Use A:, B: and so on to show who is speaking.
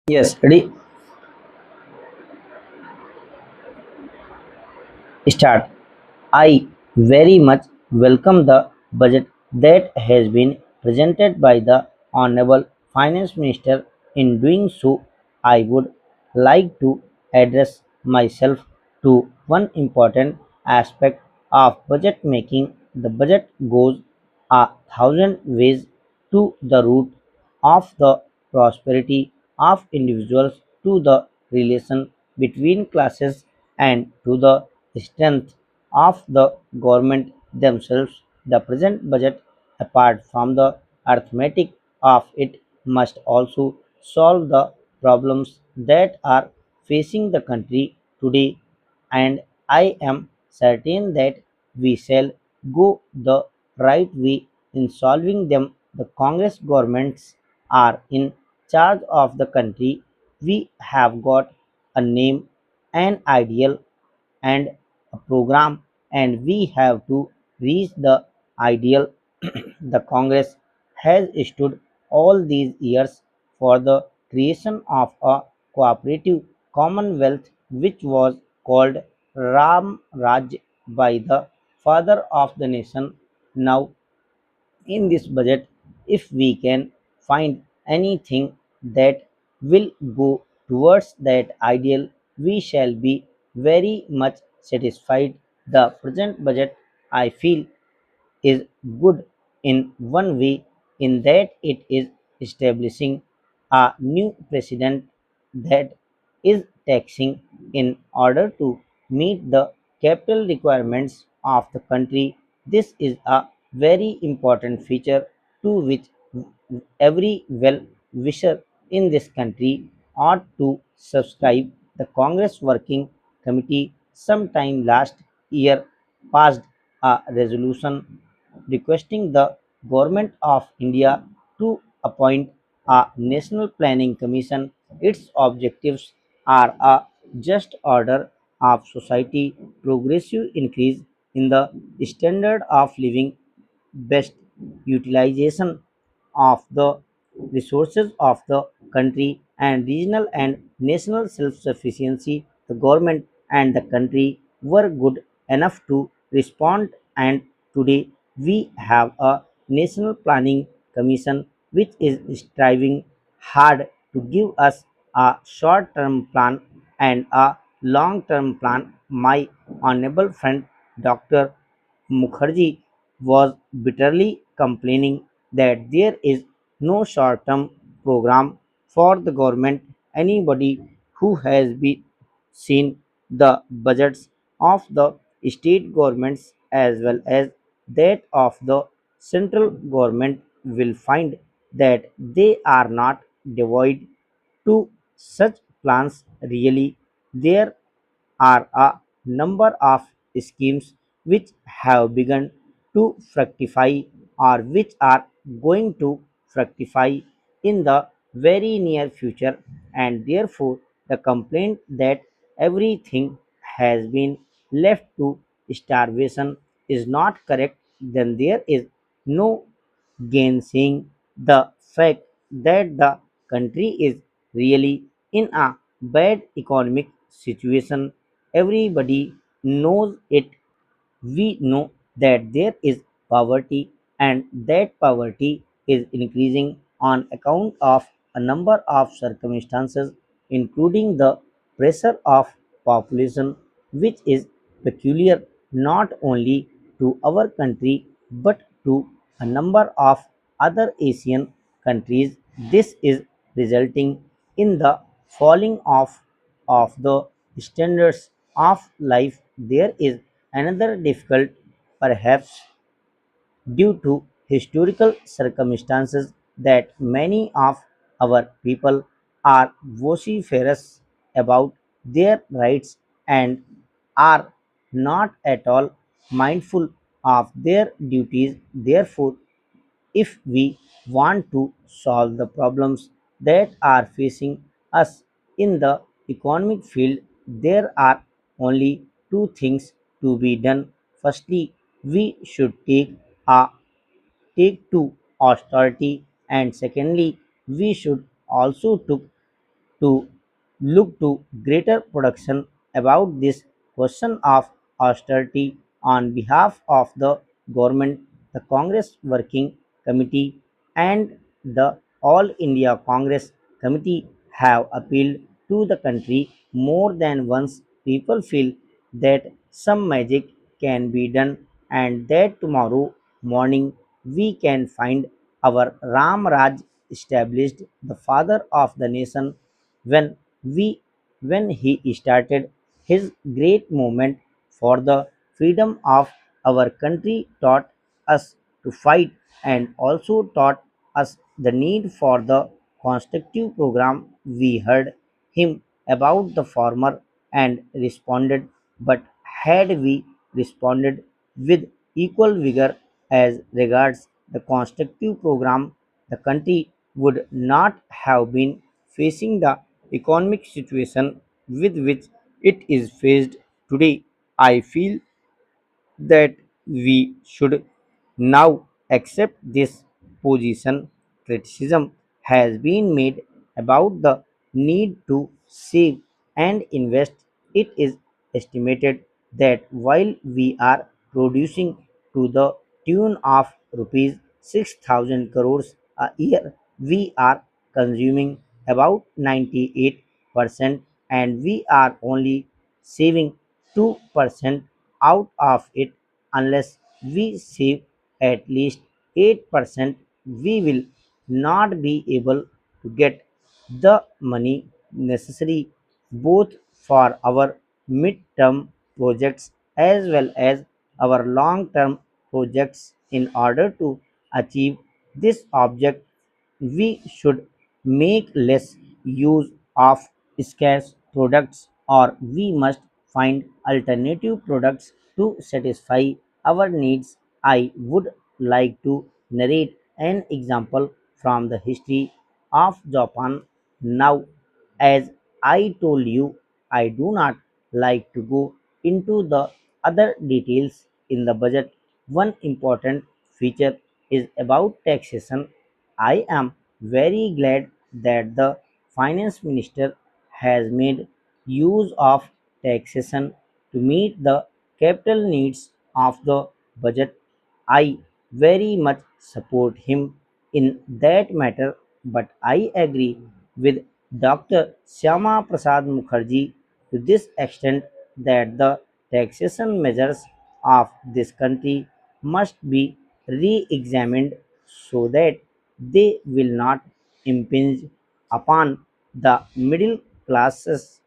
A: Yes, ready, start. I very much welcome the budget that has been presented by the Honorable Finance Minister. In doing so, I would like to address myself to one important aspect of budget making. The budget goes a thousand ways to the root of the prosperity of individuals, to the relation between classes, and to the strength of the government themselves. The present budget, apart from the arithmetic of it, must also solve the problems that are facing the country today, and I am certain that we shall go the right way in solving them. The Congress governments are in charge of the country. We have got a name, an ideal, and a program, and we have to reach the ideal. The Congress has stood all these years for the creation of a cooperative commonwealth which was called Ram Raj by the father of the nation. Now in this budget, if we can find anything that will go towards that ideal, we shall be very much satisfied. The present budget, I feel, is good in one way, in that it is establishing a new precedent that is taxing in order to meet the capital requirements of the country. This is a very important feature to which every well wisher in this country ought to subscribe. The Congress Working Committee sometime last year passed a resolution requesting the Government of India to appoint a National Planning Commission. Its objectives are a just order of society, progressive increase in the standard of living, best utilization of the resources of the country, and regional and national self-sufficiency. The government and the country were good enough to respond, and today we have a national planning commission which is striving hard to give us a short-term plan and a long-term plan. My honorable friend Dr. Mukherjee was bitterly complaining that there is no short-term program for the government. Anybody who has been seen the budgets of the state governments as well as that of the central government will find that they are not devoid to such plans. Really, there are a number of schemes which have begun to fructify or which are going to fructify in the very near future, and therefore the complaint that everything has been left to starvation is not correct. Then there is no gainsaying the fact that the country is really in a bad economic situation. Everybody knows it. We know that there is poverty, and that poverty is increasing on account of a number of circumstances, including the pressure of population, which is peculiar not only to our country but to a number of other Asian countries. This is resulting in the falling off of the standards of life. There is another difficult, perhaps due to historical circumstances, that many of our people are vociferous about their rights and are not at all mindful of their duties. Therefore, if we want to solve the problems that are facing us in the economic field, there are only two things to be done. Firstly, we should a take to austerity, and secondly, we should also took to look to greater production about this question of austerity on behalf of the government, the Congress Working Committee and the All India Congress Committee have appealed to the country more than once. People feel that some magic can be done and that tomorrow morning we can find our Ram Raj established. The father of the nation, when we when he started his great movement for the freedom of our country, taught us to fight and also taught us the need for the constructive program. We heard him about the former and responded, but had we responded with equal vigor as regards the constructive program, the country would not have been facing the economic situation with which it is faced today. I feel that we should now accept this position. Criticism has been made about the need to save and invest. It is estimated that while we are producing to the tune of rupees 6,000 crores a year, we are consuming about 98% and we are only saving 2% out of it. Unless we save at least 8%, we will not be able to get the money necessary both for our mid-term projects as well as our long-term projects. In order to achieve this object, we should make less use of scarce products, or we must find alternative products to satisfy our needs. I would like to narrate an example from the history of Japan. Now, as I told you, I do not like to go into the other details in the budget. One important feature is about taxation. I am very glad that the finance minister has made use of taxation to meet the capital needs of the budget. I very much support him in that matter, but I agree with Dr. Syama Prasad Mukherjee to this extent that the taxation measures of this country must be re-examined so that they will not impinge upon the middle classes